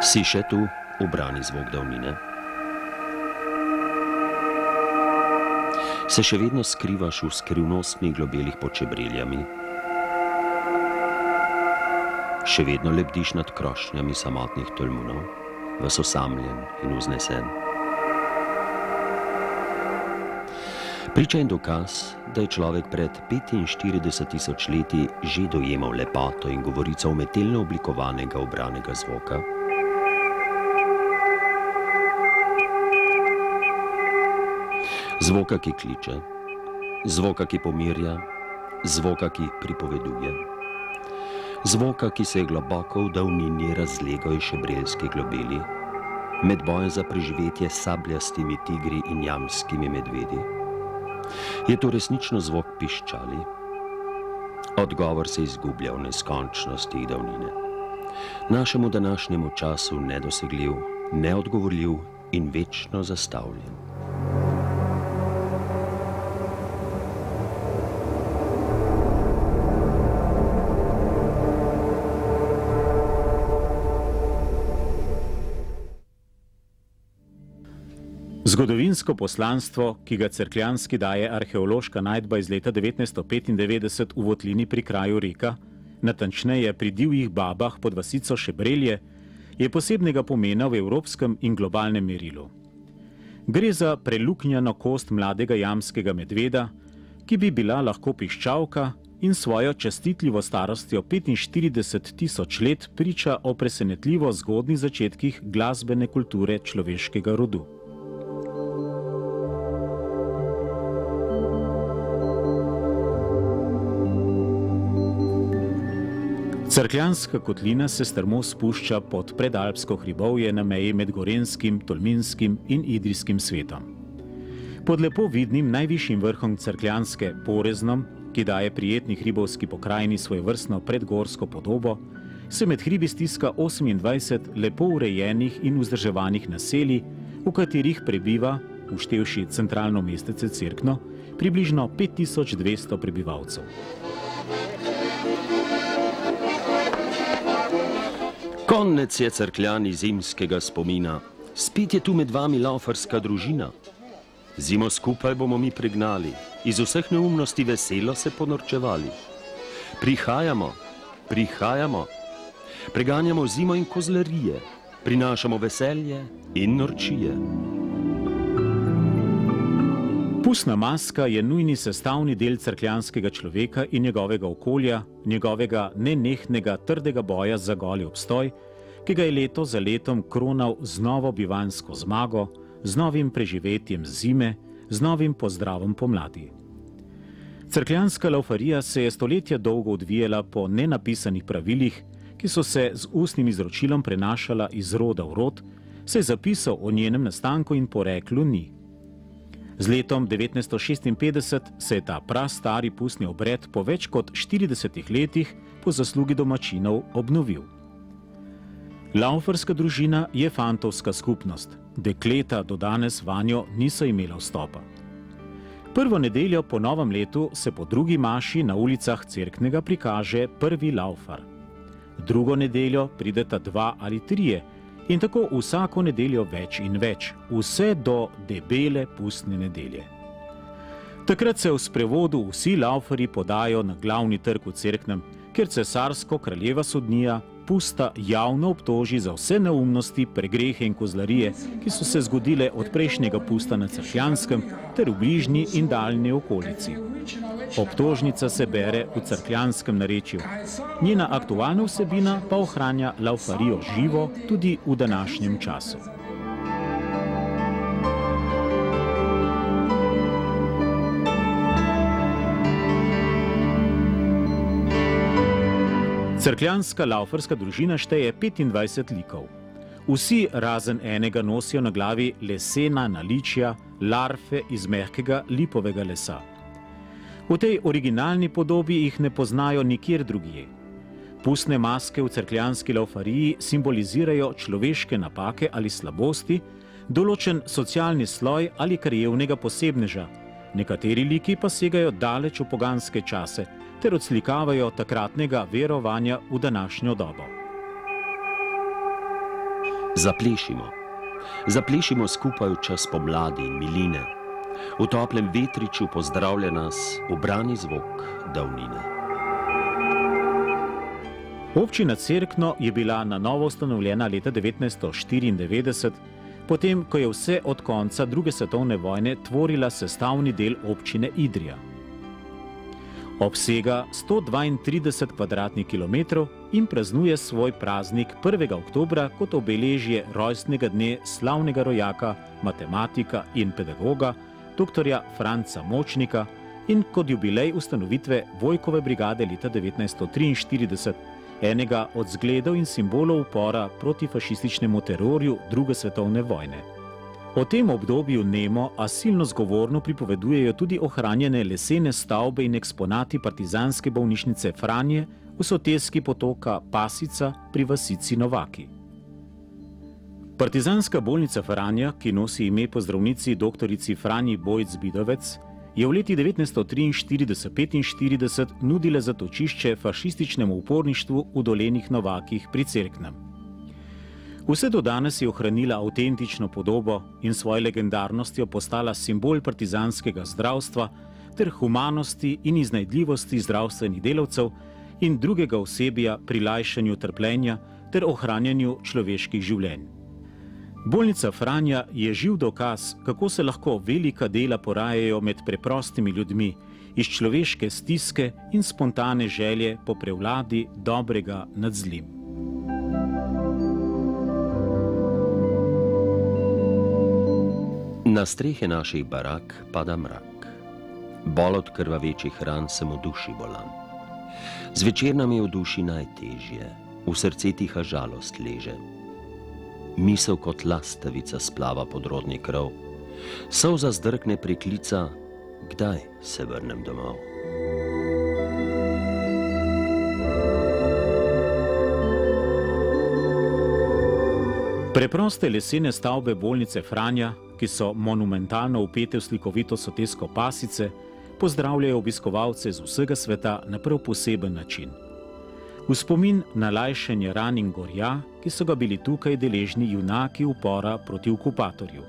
Si še tu, ubrani zvok davnine? Se še vedno skrivaš v skrivnostnih globelih pod čebriljami? Še vedno lebdiš nad krošnjami samotnih tolmunov, ves osamljen in vznesen? Priča in dokaz, da je človek pred 45.000 leti že dojemal lepoto in govorico umetelno oblikovanega ubranega zvoka. Zvoka, ki kliče, zvoka, ki pomirja, zvoka, ki pripoveduje, zvoka, ki se je globoko v davnini razlegal iz šebrelskih globeli, med bojem za preživetje s sabljastimi tigri in jamskimi medvedi. Je to resnično zvok piščali? Odgovor se izgublja v neskončnosti davnine. Našemu današnjemu času nedosegljiv, neodgovorljiv in večno zastavljen. Zgodovinsko poslanstvo, ki ga Cerkljanski daje arheološka najdba iz leta 1995 v votlini pri kraju Reka, natančneje pri divjih babah pod vasico Šebrelje, je posebnega pomena v evropskem in globalnem merilu. Gre za preluknjano kost mladega jamskega medveda, ki bi bila lahko piščalka in svojo častitljivo starostjo 45.000 let priča o presenetljivo zgodnjih začetkih glasbene kulture človeškega rodu. Cerkljanska kotlina se strmo spušča pod predalpsko hribovje na meji med Gorenjskim, Tolminskim in Idrijskim svetom. Pod lepo vidnim najvišjim vrhom Cerkljanske, Poreznom, ki daje prijetni hribovski pokrajini svojevrstno predgorsko podobo, se med hribi stiska 28 lepo urejenih in vzdrževanih naselij, v katerih prebiva, uštevši centralno mestece Cerkno, približno 5200 prebivalcev. Konec je Cerkljani zimskega spomina. Spet je tu med vami laufarska družina. Zimo skupaj bomo mi pregnali, iz vseh neumnosti veselo se ponorčevali. Prihajamo, prihajamo, preganjamo zimo in kozlarije, prinašamo veselje in norčije. Pustna maska je nujni sestavni del cerkljanskega človeka in njegovega okolja, njegovega nenehnega trdega boja za goli obstoj, ki ga je leto za letom kronal z novo bivanjsko zmago, z novim preživetjem zime, z novim pozdravom pomladi. Cerkljanska laufarija se je stoletja dolgo odvijala po nenapisanih pravilih, ki so se z ustnim izročilom prenašala iz roda v rod, saj zapisal o njenem nastanku in poreklu ni. Z letom 1956 se je ta prastari pustni obred po več kot 40 letih po zaslugi domačinov obnovil. Laufarska družina je fantovska skupnost. Dekleta do danes vanjo niso imela vstopa. Prvo nedeljo po novem letu se po drugi maši na ulicah Cerknega prikaže prvi laufar. Drugo nedeljo prideta 2 ali 3, in tako vsako nedeljo več in več, vse do debele pustne nedelje. Takrat se v sprevodu vsi laufarji podajo na glavni trg v Cerknem, kjer cesarsko-kraljeva sodnija pusta javno obtoži za vse neumnosti, pregrehe in kozlarije, ki so se zgodile od prejšnjega pusta na Cerkljanskem ter v bližnji in daljni okolici. Obtožnica se bere v cerkljanskem narečju. Njena aktualna vsebina pa ohranja laufarijo živo tudi v današnjem času. Cerkljanska laufarska družina šteje 25 likov. Vsi razen enega nosijo na glavi lesena naličja, larve iz mehkega lipovega lesa. V tej originalni podobi jih ne poznajo nikjer drugje. Pustne maske v cerkljanski laufariji simbolizirajo človeške napake ali slabosti, določen socialni sloj ali krajevnega posebneža. Nekateri liki pa segajo daleč v poganske čase ter odslikavajo takratnega verovanja v današnjo dobo. Zaplešimo. Zaplešimo skupaj v čas pomladi in miline. V toplem vetriču pozdravlja nas ubrani zvok davnine. Občina Cerkno je bila na novo ustanovljena leta 1994, potem ko je vse od konca druge svetovne vojne tvorila sestavni del občine Idrija. Obsega 132 kvadratnih kilometrov in praznuje svoj praznik 1. oktobra kot obeležje rojstnega dne slavnega rojaka, matematika in pedagoga, doktorja Franca Močnika, in kot jubilej ustanovitve Vojkove brigade leta 1943, enega od zgledov in simbolov upora proti fašističnemu terorju druge svetovne vojne. O tem obdobju nemo, a silno zgovorno pripovedujejo tudi ohranjene lesene stavbe in eksponati partizanske bolnišnice Franje v soteski potoka Pasica pri vasici Novaki. Partizanska bolnica Franja, ki nosi ime po zdravnici doktorici Franji Bojc-Bidovec, je v leti 1943–45 nudila zatočišče fašističnemu uporništvu v Dolenjih Novakih pri Cerknem. Vse do danes je ohranila avtentično podobo in svojo legendarnostjo postala simbol partizanskega zdravstva ter humanosti in iznajdljivosti zdravstvenih delavcev in drugega osebja pri lajšanju trpljenja ter ohranjanju človeških življenj. Bolnica Franja je živ dokaz, kako se lahko velika dela porajajo med preprostimi ljudmi, iz človeške stiske in spontane želje po prevladi dobrega nad zlim. Na strehe naših barak pada mrak. Bol od krvavečih ran sem v duši bolan. Zvečer nam je v duši najtežje, v srce tiha žalost leže. Misel kot lastavica splava podrodni krov, solza zdrkne preklica, kdaj se vrnem domov. Preproste lesene stavbe bolnice Franja, ki so monumentalno vpete v slikovito sotesko Pasice, pozdravljajo obiskovalce z vsega sveta na prav poseben način. V spomin na lajšanje ran in gorja, ki so ga bili tukaj deležni junaki upora proti okupatorju.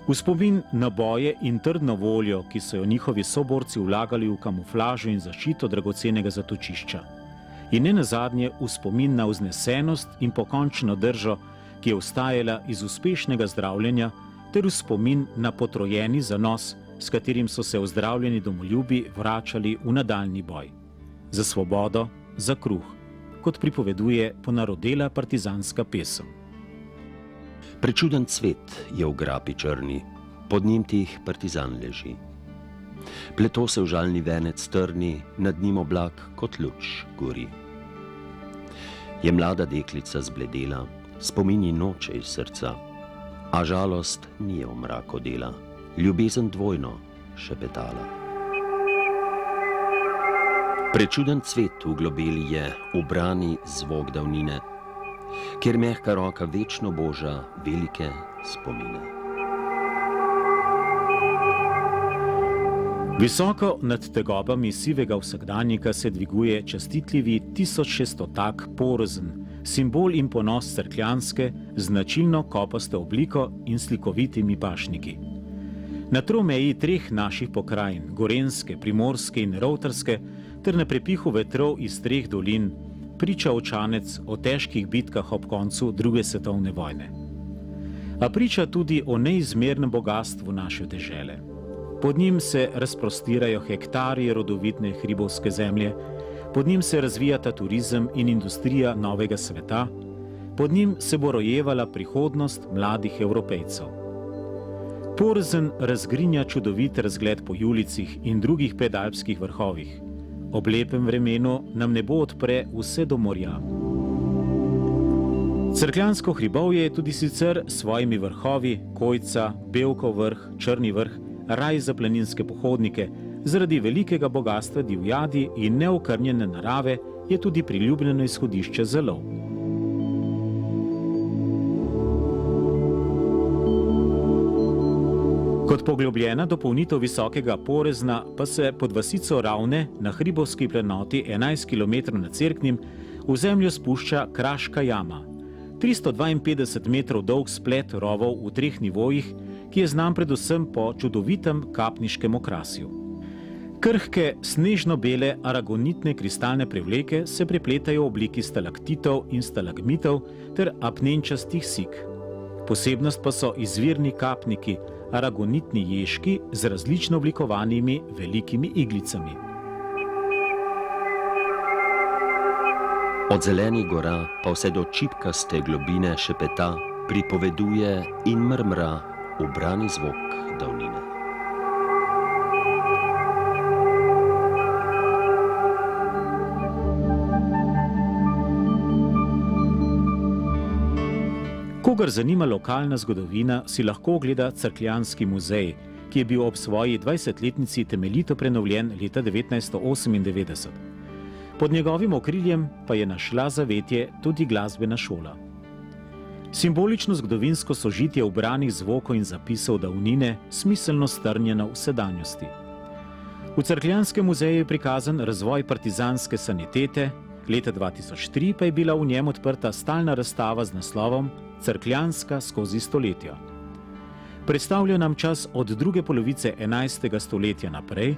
V spomin na boje in trdno voljo, ki so jo njihovi soborci vlagali v kamuflažo in zaščito dragocenega zatočišča. In ne nazadnje v spomin na vznesenost in pokončno držo, ki je vstajala iz uspešnega zdravljenja, ter v spomin na potrojeni zanos, s katerim so se ozdravljeni domoljubi vračali v nadaljni boj. Za svobodo, za kruh, kot pripoveduje ponarodela partizanska pesem. Prečuden cvet je v grapi črni, pod njim tih partizan leži. Pleto se v žalni venec trni, nad njim oblak kot luč gori. Je mlada deklica zbledela, spomini noče iz srca, a žalost ni v mraku dela, ljubezen dvojno šepetala. Prečuden cvet v globeli je ubrani zvok davnine, kjer mehka roka večno boža velike spomine. Visoko nad tegobami sivega vsakdanjika se dviguje častitljivi 1600-tak Porozen, simbol in ponos cerkljanske, značilno kopasto obliko in slikovitimi pašniki. Na tromeji treh naših pokrajin, Gorenjske, Primorske in Rovtarske, ter na prepihu vetrov iz treh dolin, priča očanec o težkih bitkah ob koncu druge svetovne vojne. A priča tudi o neizmernem bogastvu naše dežele. Pod njim se razprostirajo hektarji rodovitne hribovske zemlje, pod njim se razvijata turizem in industrija novega sveta, pod njim se bo rojevala prihodnost mladih Evropejcev. Porozen razgrinja čudovit razgled po Julicih in drugih predalpskih vrhovih. Ob lepem vremenu nam nebo odpre vse do morja. Cerkljansko hribovje je tudi sicer s svojimi vrhovi, Kojca, Bevkov vrh, Črni vrh, raj za planinske pohodnike, zaradi velikega bogastva divjadi in neokrnjene narave je tudi priljubljeno izhodišče za lov. Kot poglobljena dopolnitev visokega Porezna pa se pod vasico Ravne na hribovski plenoti 11 km nad Cerknim v zemljo spušča Kraška jama. 352 metrov dolg splet rovov v 3 nivojih, ki je znan predvsem po čudovitem kapniškem okrasju. Krhke, snežno-bele aragonitne kristalne prevleke se prepletajo v obliki stalaktitov in stalagmitov ter apnenčastih sik. Posebnost pa so izvirni kapniki, aragonitni ježki z različno oblikovanimi velikimi iglicami. Od zelenih gora pa vse do čipkaste globine šepeta, pripoveduje in mrmra ubrani zvok davnine. Kogar zanima lokalna zgodovina, si lahko ogleda Cerkljanski muzej, ki je bil ob svoji 20-letnici temeljito prenovljen leta 1998. Pod njegovim okriljem pa je našla zavetje tudi glasbena šola. Simbolično zgodovinsko sožitje ubranih zvokov in zapisov davnine smiselno strnjeno v sedanjosti. V Cerkljanskem muzeju je prikazan razvoj partizanske sanitete, leta 2003 pa je bila v njem odprta stalna razstava z naslovom Cerkljanska skozi stoletja. Predstavlja nam čas od druge polovice 11. stoletja naprej,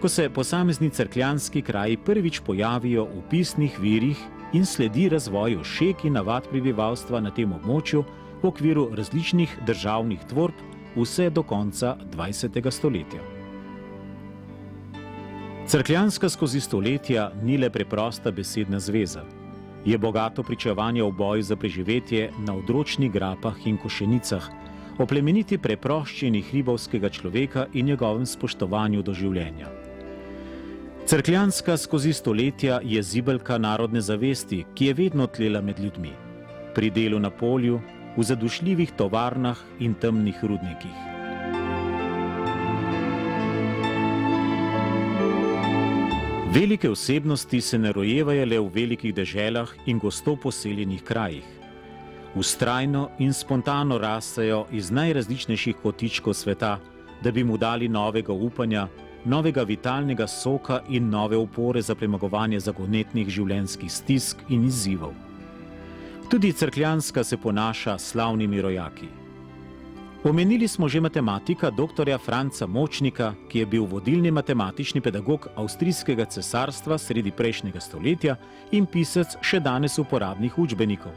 ko se posamezni cerkljanski kraji prvič pojavijo v pisnih virih in sledi razvoju šek in navad prebivalstva na tem območju v okviru različnih državnih tvorb vse do konca 20. stoletja. Cerkljanska skozi stoletja ni le preprosta besedna zveza. Je bogato pričevanje o boju za preživetje na odročnih grapah in košenicah, o plemeniti preproščini hribovskega človeka in njegovem spoštovanju do življenja. Cerkljanska skozi stoletja je zibelka narodne zavesti, ki je vedno tlela med ljudmi. Pri delu na polju, v zadušljivih tovarnah in temnih rudnikih. Velike osebnosti se ne rojevajo le v velikih deželah in gosto poseljenih krajih. Vztrajno in spontano rastejo iz najrazličnejših kotičkov sveta, da bi mu dali novega upanja, novega vitalnega soka in nove opore za premagovanje zagonetnih življenjskih stisk in izzivov. Tudi Cerkljanska se ponaša s slavnimi rojaki. Omenili smo že matematika dr. Franca Močnika, ki je bil vodilni matematični pedagog Avstrijskega cesarstva sredi prejšnjega stoletja in pisec še danes uporabnih učbenikov.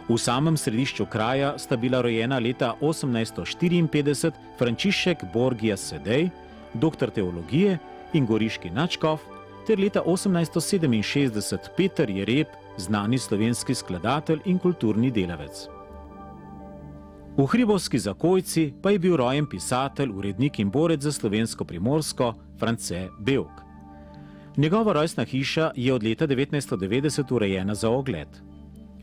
V samem središču kraja sta bila rojena leta 1854 Frančišek Borgia Sedej, doktor teologije in goriški nadškof, ter leta 1867 Peter Jereb, znani slovenski skladatelj in kulturni delavec. V hribovski Zakojci pa je bil rojen pisatelj, urednik in borec za slovensko Primorsko France Bevk. Njegova rojstna hiša je od leta 1990 urejena za ogled.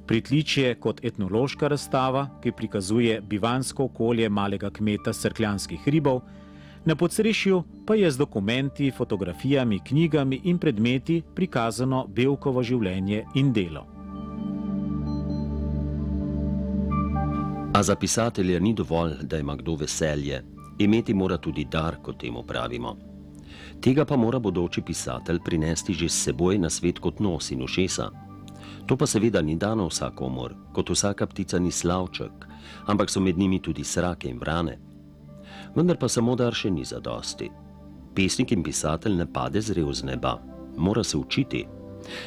Pritličje kot etnološka razstava, ki prikazuje bivanjsko okolje malega kmeta s cerkljanskih hribov, na podstrešju pa je z dokumenti, fotografijami, knjigami in predmeti prikazano Bevkovo življenje in delo. A za pisatelja ni dovolj, da ima kdo veselje, imeti mora tudi dar, kot temu pravimo. Tega pa mora bodoči pisatelj prinesti že s seboj na svet kot nos in ušesa. To pa seveda ni dano vsakomur, kot vsaka ptica ni slavček, ampak so med njimi tudi srake in vrane. Vendar pa samo dar še ni zadosti. Pesnik in pisatelj ne pade zrel z neba, mora se učiti.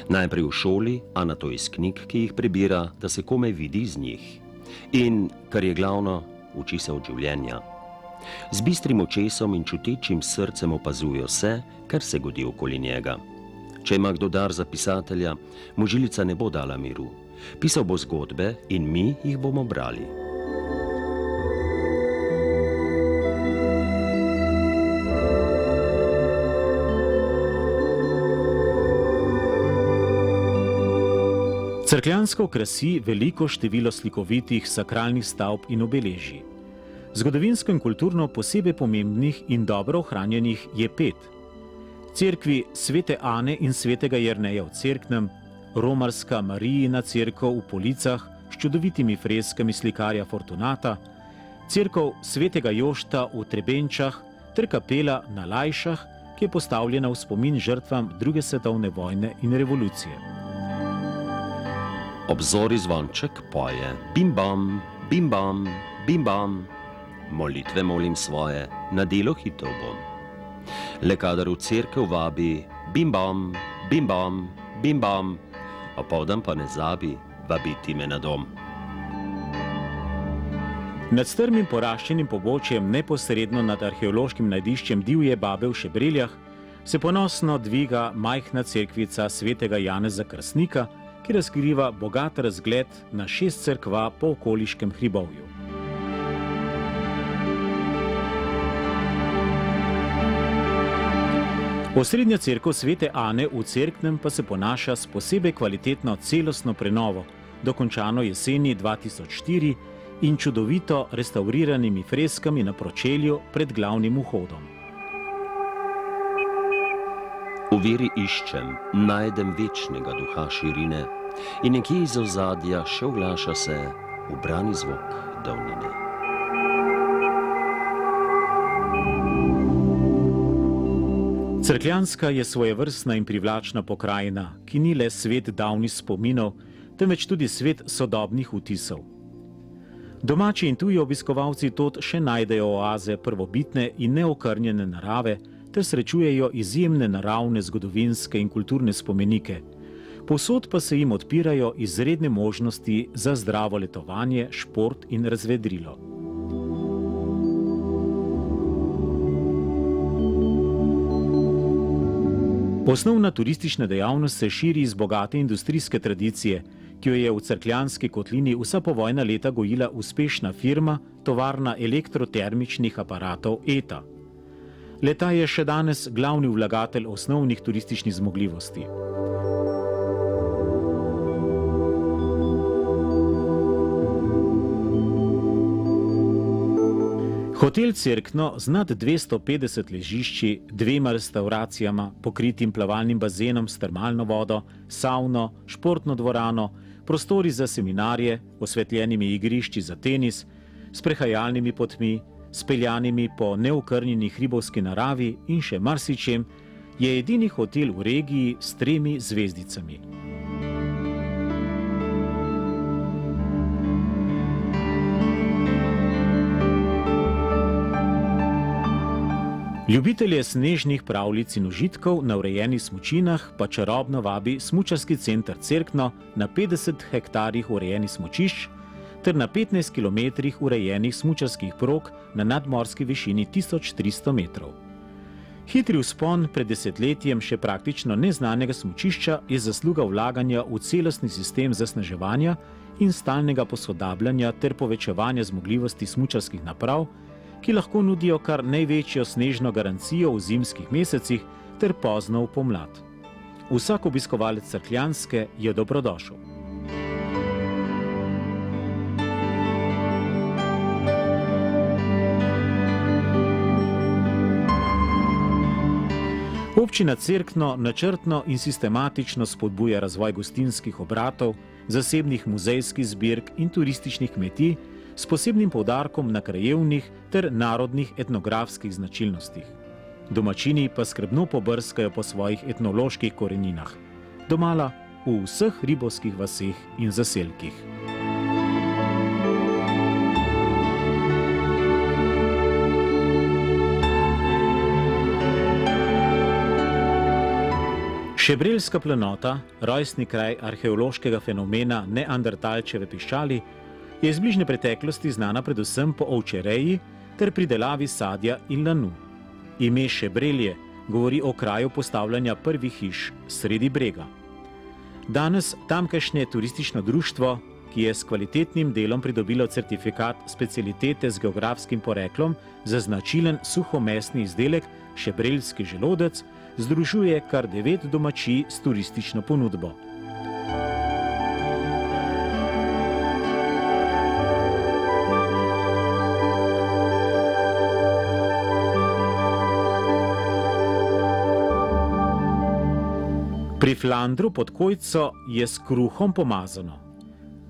Najprej v šoli, a nato iz knjig, ki jih prebira, da se komaj vidi iz njih. In, kar je glavno, uči se od življenja. Z bistrim očesom in čutečim srcem opazuje vse, kar se godi okoli njega. Če ima kdo dar za pisatelja, mu žilica ne bo dala miru. Pisal bo zgodbe in mi jih bomo brali. Cerkljansko krasi veliko število slikovitih sakralnih stavb in obeležij. Zgodovinsko in kulturno posebej pomembnih in dobro ohranjenih je 5. Cerkvi Svete Ane in Svetega Jerneja v Cerknem, romarska Marijina cerkev v Policah s čudovitimi freskami slikarja Fortunata, cerkev Svetega Jošta v Trebenčah ter kapela na Lajšah, ki je postavljena v spomin žrtvam 2. svetovne vojne in revolucije. Obzori zvonček poje, bim bam, bim bam, bim bam. Molitve molim svoje, na delo hitro bom. Le kadar v cerkev vabi, bim bam, bim bam, bim bam, opoldan pa ne zabi, vabiti me na dom. Nad strmim poraščenim pobočjem, neposredno nad arheološkim najdiščem Divje babe v Šebreljah, se ponosno dviga majhna cerkvica svetega Janeza Krstnika, ki razkriva bogat razgled na 6 cerkva po okoliškem hribovju. Osrednja cerkev svete Ane v Cerknem pa se ponaša s posebej kvalitetno celostno prenovo, dokončano jeseni 2004 in čudovito restavriranimi freskami na pročelju pred glavnim vhodom. V veri iščem, najdem večnega duha širine in nekje iz ozadja še oglaša se ubrani zvok davnine. Cerkljanska je svojevrstna in privlačna pokrajina, ki ni le svet davnih spominov, temveč tudi svet sodobnih vtisov. Domači in tuji obiskovalci tod še najdejo oaze prvobitne in neokrnjene narave ter srečujejo izjemne naravne, zgodovinske in kulturne spomenike. Povsod pa se jim odpirajo izredne možnosti za zdravo letovanje, šport in razvedrilo. Osnovna turistična dejavnost se širi iz bogate industrijske tradicije, ki jo je v Cerkljanski kotlini vsa povojna leta gojila uspešna firma, tovarna elektrotermičnih aparatov ETA. Le-ta je še danes glavni vlagatelj osnovnih turističnih zmogljivosti. Hotel Cerkno z nad 250 ležišči, 2 restauracijama, pokritim plavalnim bazenom s termalno vodo, savno, športno dvorano, prostori za seminarje, osvetljenimi igrišči za tenis, sprehajalnimi potmi, speljanimi po neokrnjeni hribovski naravi in še marsičem, je edini hotel v regiji s 3 zvezdicami. Ljubitelje snežnih pravljic in užitkov na urejenih smučinah pa čarobno vabi smučarski center Cerkno na 50 hektarjih urejenih smučišč ter na 15 kilometrih urejenih smučarskih prog na nadmorski višini 1300 metrov. Hitri vzpon pred desetletjem še praktično neznanega smučišča je zasluga vlaganja v celostni sistem zasneževanja in stalnega posodabljanja ter povečevanja zmogljivosti smučarskih naprav, ki lahko nudijo kar največjo snežno garancijo v zimskih mesecih ter pozno v pomlad. Vsak obiskovalec Cerkljanske je dobrodošel. Občina Cerkno načrtno in sistematično spodbuja razvoj gostinskih obratov, zasebnih muzejskih zbirk in turističnih kmetij, s posebnim poudarkom na krajevnih ter narodnih etnografskih značilnostih. Domačini pa skrbno pobrskajo po svojih etnoloških koreninah, domala v vseh hribovskih vaseh in zaselkih. Šebreljska planota, rojstni kraj arheološkega fenomena neandertalčeve piščali, je iz bližnje preteklosti znana predvsem po ovčereji ter pridelavi sadja in lanu. Ime Šebrelje govori o kraju postavljanja prvih hiš sredi brega. Danes tamkajšnje turistično društvo, ki je s kvalitetnim delom pridobilo certifikat specialitete z geografskim poreklom za značilen suhomesni izdelek šebreljski želodec, združuje kar 9 domačij s turistično ponudbo. Pri Flandru pod Kojco je s kruhom pomazano.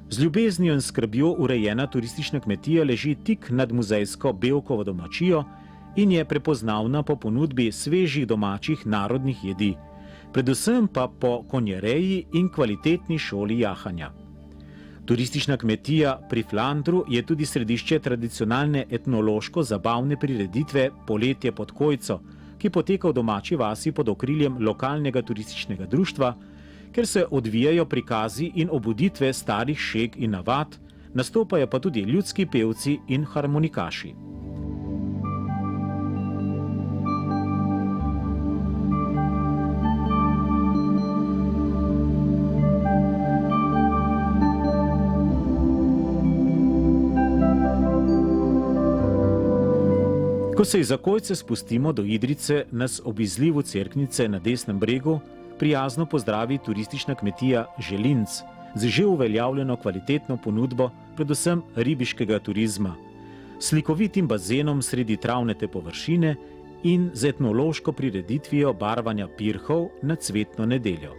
Z ljubeznijo in skrbjo urejena turistična kmetija leži tik nad muzejsko Bevkovo domačijo in je prepoznavna po ponudbi svežih domačih narodnih jedi, predvsem pa po konjereji in kvalitetni šoli jahanja. Turistična kmetija pri Flandru je tudi središče tradicionalne etnološko-zabavne prireditve Poletje pod Kojco, ki poteka v domači vasi pod okriljem lokalnega turističnega društva, ker se odvijajo prikazi in obuditve starih šeg in navad, nastopajo pa tudi ljudski pevci in harmonikaši. Ko se iz Zakojce spustimo do Idrijce, nas ob izlivu Cerknice na desnem bregu prijazno pozdravi turistična kmetija Želinc z že uveljavljeno kvalitetno ponudbo, predvsem ribiškega turizma, slikovitim bazenom sredi travnate površine in z etnološko prireditvijo barvanja pirhov na cvetno nedeljo.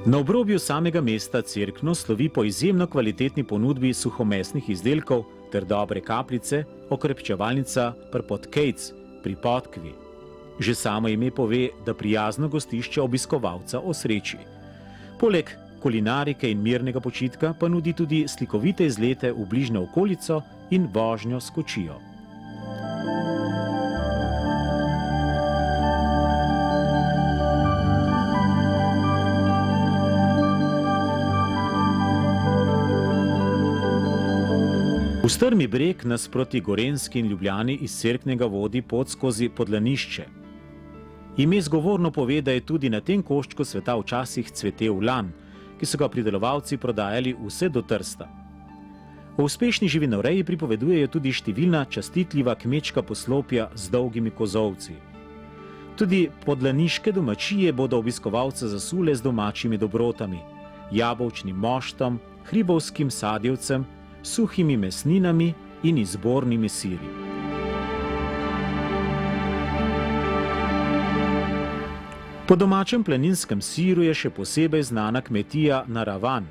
Na obrobju samega mesta Cerkno slovi po izjemno kvalitetni ponudbi suhomesnih izdelkov ter dobre kapljice okrepčevalnica Prpot Kejc pri Podkvi. Že samo ime pove, da prijazno gostišče obiskovalca osreči. Poleg kulinarike in mirnega počitka pa nudi tudi slikovite izlete v bližnjo okolico in vožnjo s kočijo. V strmi breg nas proti Gorenjski in Ljubljani iz Cerknega vodi pot skozi Podlanišče. Ime zgovorno pove, da je tudi na tem koščku sveta včasih cvetel lan, ki so ga pridelovalci prodajali vse do Trsta. O uspešni živinoreji pripovedujejo tudi številna častitljiva kmečka poslopja z dolgimi kozolci. Tudi podlaniške domačije bodo obiskovalce zasule z domačimi dobrotami, jabolčnim moštom, hribovskim sadjevcem, suhimi mesninami in izbornimi siri. Po domačem planinskem siru je še posebej znana kmetija Naravan.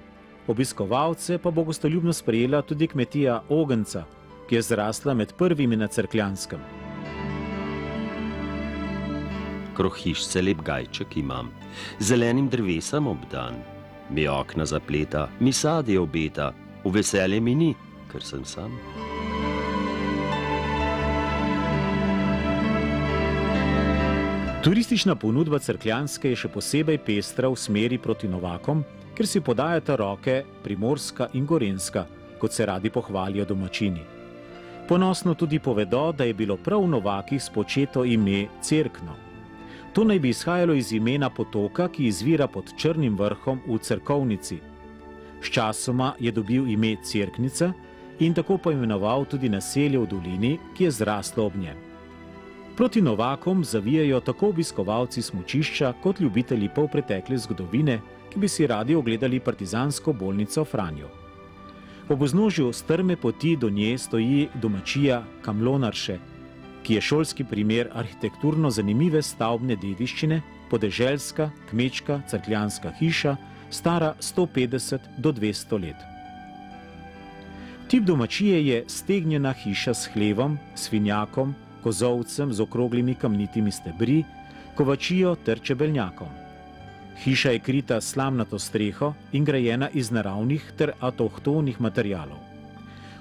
Obiskovalce pa bo gostoljubno sprejela tudi kmetija Ogenca, ki je zrasla med prvimi na Cerkljanskem. Krog hišce lep gajček imam, zelenim drevesam obdan. Mi okna zapleta, mi sadje obeta, v veselje mi ni, ker sem sam. Turistična ponudba Cerkljanske je še posebej pestra v smeri proti Novakom, ker si podajata roke Primorska in Gorenjska, kot se radi pohvalijo domačini. Ponosno tudi povedo, da je bilo prav v Novakih spočeto ime Cerkno. To naj bi izhajalo iz imena potoka, ki izvira pod Črnim vrhom v Cerkovnici. Sčasoma je dobil ime Cerknica in tako poimenoval tudi naselje v dolini, ki je zraslo ob njem. Proti Novakom zavijajo tako obiskovalci smučišča kot ljubitelji polpretekle zgodovine, ki bi si radi ogledali partizansko bolnico Franjo. Ob vznožju strme poti do nje stoji domačija Kamlonarše, ki je šolski primer arhitekturno zanimive stavbne dediščine, podeželska, kmečka, cerkljanska hiša, stara 150 do 200 let. Tip domačije je stegnjena hiša s hlevom, svinjakom, kozolcem z okroglimi kamnitimi stebri, kovačijo ter čebelnjakom. Hiša je krita s slamnato streho in grajena iz naravnih ter avtohtonih materialov.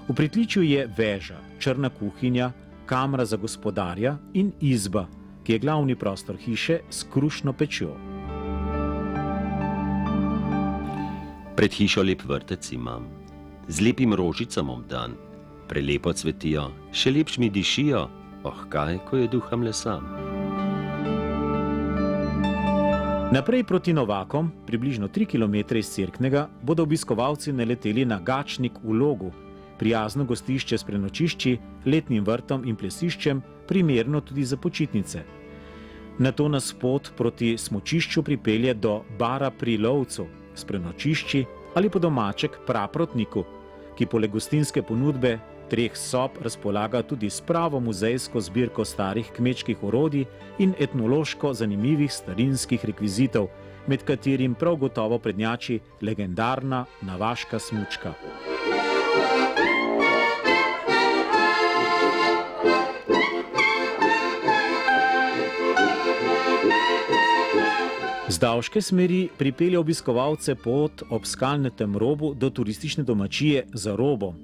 V pritličju je veža, črna kuhinja, kamra za gospodarja in izba, ki je glavni prostor hiše s krušno pečjo. Pred hišo lep vrtec imam, z lepim rožicam obdan, prelepo cvetijo, še lepš mi dišijo, kaj, ko je duham le sam. Naprej proti Novakom, približno 3 km iz Cerknega, bodo obiskovalci naleteli na Gačnik v Logu, prijazno gostišče s prenočišči, letnim vrtom in plesiščem, primerno tudi za počitnice. Nato nas pot proti smučišču pripelje do Bara pri Lovcu, s prenočišči ali po domače k Praprotniku, ki poleg gostinske ponudbe 3 sob razpolaga tudi s pravo muzejsko zbirko starih kmečkih orodij in etnološko zanimivih starinskih rekvizitov, med katerim prav gotovo prednjači legendarna navaška smučka. Z davške smeri pripelje obiskovalce pot ob skalnatem robu do turistične domačije Za robom.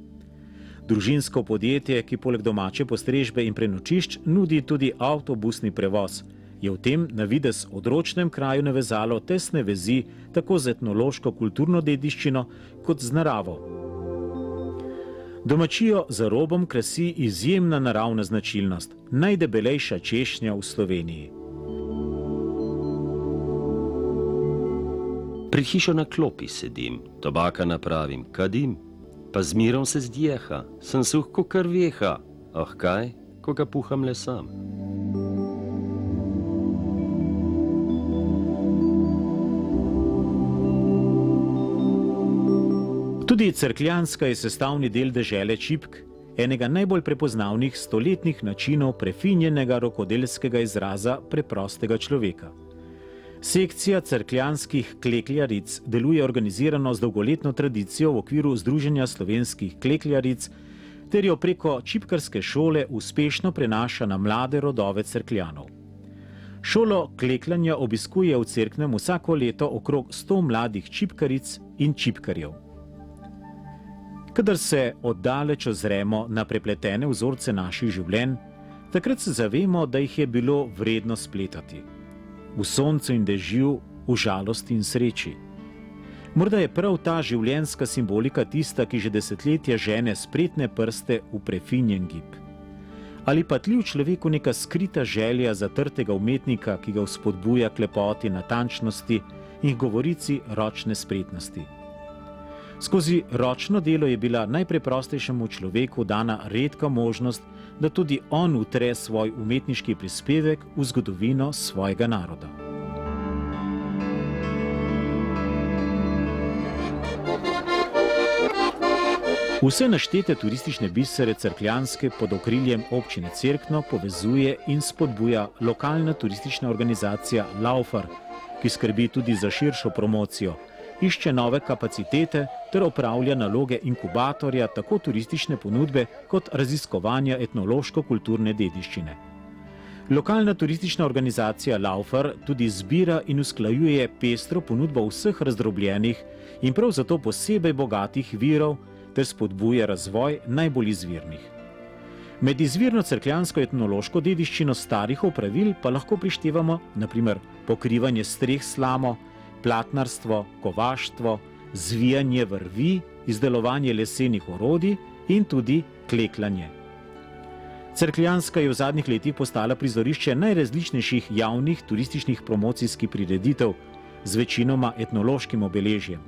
Družinsko podjetje, ki poleg domače postrežbe in prenočišč nudi tudi avtobusni prevoz, je v tem na videz odročnem kraju navezalo tesne vezi tako z etnološko-kulturno dediščino kot z naravo. Domačijo Za robom krasi izjemna naravna značilnost, najdebelejša češnja v Sloveniji. Pred hišo na klopi sedim, tobaka napravim, kadim, pa z mirom se zdjeha, sem suh ko krveha, kaj, ko ga puham le sam. Tudi Cerkljanska je sestavni del dežele Čipk, enega najbolj prepoznavnih stoletnih načinov prefinjenega rokodelskega izraza preprostega človeka. Sekcija cerkljanskih klekljaric deluje organizirano z dolgoletno tradicijo v okviru Združenja slovenskih klekljaric, ter jo preko čipkarske šole uspešno prenaša na mlade rodove Cerkljanov. Šolo klekljanja obiskuje v Cerknem vsako leto okrog 100 mladih čipkaric in čipkarjev. Kadar se oddaleč ozremo na prepletene vzorce naših življenj, takrat se zavemo, da jih je bilo vredno spletati. V soncu in dežju, v žalosti in sreči. Morda je prav ta življenjska simbolika tista, ki že desetletja žene spretne prste v prefinjen gib. Ali pa tli v človeku neka skrita želja zatrtega umetnika, ki ga vzpodbuja k lepoti natančnosti in govorici ročne spretnosti. Skozi ročno delo je bila najpreprostejšemu človeku dana redka možnost, da tudi on utre svoj umetniški prispevek v zgodovino svojega naroda. Vse naštete turistične bisere Cerkljanske pod okriljem občine Cerkno povezuje in spodbuja lokalna turistična organizacija Laufer, ki skrbi tudi za širšo promocijo, išče nove kapacitete ter opravlja naloge inkubatorja tako turistične ponudbe kot raziskovanja etnološko-kulturne dediščine. Lokalna turistična organizacija Laufer tudi zbira in usklajuje pestro ponudbo vseh razdrobljenih in prav zato posebej bogatih virov ter spodbuja razvoj najbolj izvirnih. Med izvirno cerkljansko etnološko dediščino starih opravil pa lahko prištevamo na primer pokrivanje streh slamo, platnarstvo, kovaštvo, zvijanje vrvi, izdelovanje lesenih orodij in tudi klekljanje. Cerkljanska je v zadnjih letih postala prizorišče najrazličnejših javnih turističnih promocijskih prireditev z večinoma etnološkim obeležjem.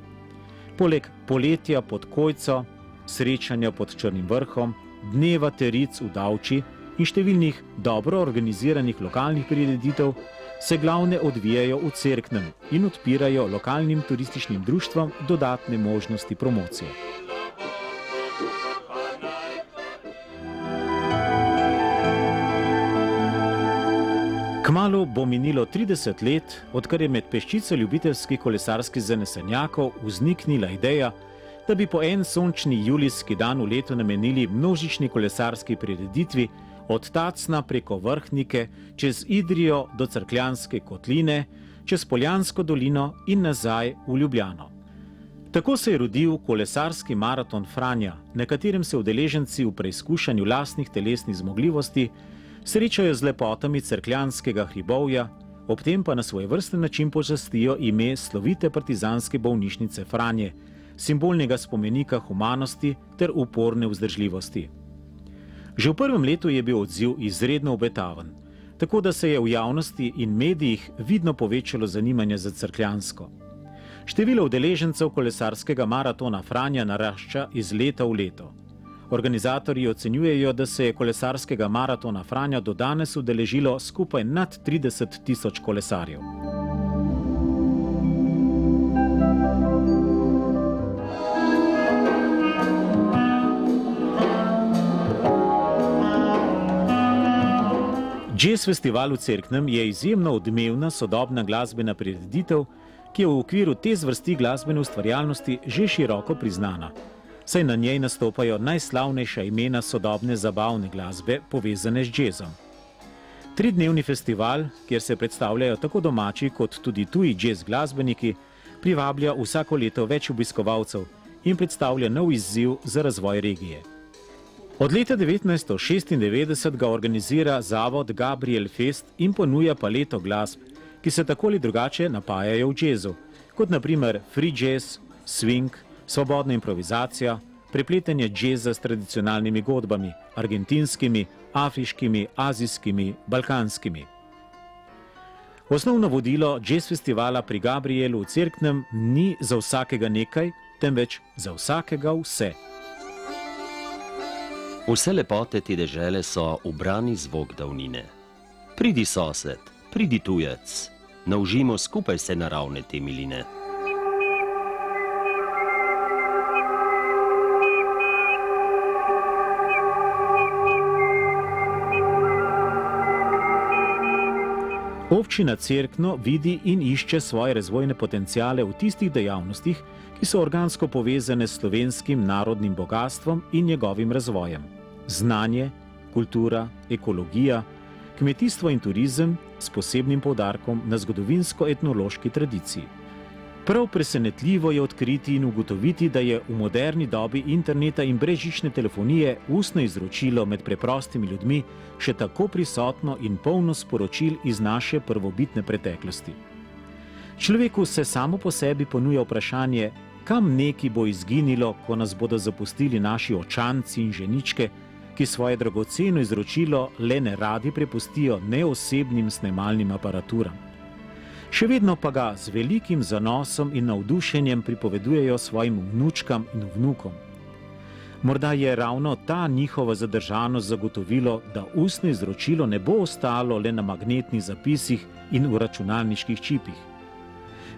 Poleg poletja pod Kojco, srečanja pod Črnim vrhom, dneva teric v Davči in številnih dobro organiziranih lokalnih prireditev se glavne odvijajo v Cerknem in odpirajo lokalnim turističnim društvom dodatne možnosti promocije. Kmalu bo minilo 30 let, odkar je med peščico ljubiteljskih kolesarskih zanesenjakov vzniknila ideja, da bi po en sončni julijski dan v letu namenili množični kolesarski prireditvi od Tacna preko Vrhnike, čez Idrijo do Cerkljanske kotline, čez Poljansko dolino in nazaj v Ljubljano. Tako se je rodil kolesarski maraton Franja, na katerem se udeleženci v preizkušanju lastnih telesnih zmogljivosti srečajo z lepotami cerkljanskega hribovja, ob tem pa na svojevrsten način počastijo ime slovite partizanske bolnišnice Franje, simbolnega spomenika humanosti ter uporne vzdržljivosti. Že v prvem letu je bil odziv izredno obetaven, tako da se je v javnosti in medijih vidno povečalo zanimanje za Cerkljansko. Število udeležencev kolesarskega maratona Franja narašča iz leta v leto. Organizatorji ocenjujejo, da se je kolesarskega maratona Franja do danes udeležilo skupaj nad 30 tisoč kolesarjev. Jazz festival v Cerknem je izjemno odmevna sodobna glasbena prireditev, ki je v okviru te zvrsti glasbene ustvarjalnosti že široko priznana, saj na njej nastopajo najslavnejša imena sodobne zabavne glasbe povezane z jazzom. Tridnevni festival, kjer se predstavljajo tako domači kot tudi tuji jazz glasbeniki, privablja vsako leto več obiskovalcev in predstavlja nov izziv za razvoj regije. Od leta 1996 ga organizira zavod Gabriel Fest in ponuja paleto glasb, ki se tako ali drugače napajajo v jazzu, kot naprimer free jazz, swing, svobodna improvizacija, prepletanje jazza s tradicionalnimi godbami, argentinskimi, afriškimi, azijskimi, balkanskimi. Osnovno vodilo jazz festivala pri Gabrielu v Cerknem ni za vsakega nekaj, temveč za vsakega vse. Vse lepote te dežele so ubrani zvok davnine. Pridi sosed, pridi tujec, naužimo skupaj vse naravne te miline. Občina Cerkno vidi in išče svoje razvojne potenciale v tistih dejavnostih, ki so organsko povezane s slovenskim narodnim bogastvom in njegovim razvojem. Znanje, kultura, ekologija, kmetijstvo in turizem s posebnim poudarkom na zgodovinsko-etnološki tradiciji. Prav presenetljivo je odkriti in ugotoviti, da je v moderni dobi interneta in brezžične telefonije ustno izročilo med preprostimi ljudmi še tako prisotno in polno sporočil iz naše prvobitne preteklosti. Človeku se samo po sebi ponuja vprašanje, kam neki bo izginilo, ko nas bodo zapustili naši očanci in ženičke, ki svoje dragoceno izročilo le neradi prepustijo neosebnim snemalnim aparaturam. Še vedno pa ga z velikim zanosom in navdušenjem pripovedujejo svojim vnučkam in vnukom. Morda je ravno ta njihova zadržanost zagotovilo, da ustno izročilo ne bo ostalo le na magnetnih zapisih in v računalniških čipih.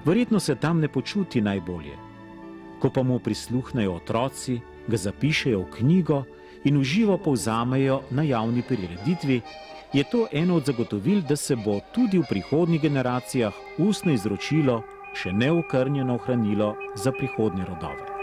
Verjetno se tam ne počuti najbolje. Ko pa mu prisluhnejo otroci, ga zapišejo v knjigo in v živo povzamejo na javni prireditvi, je to eno od zagotovil, da se bo tudi v prihodnjih generacijah ustno izročilo še neokrnjeno ohranilo za prihodnje rodove.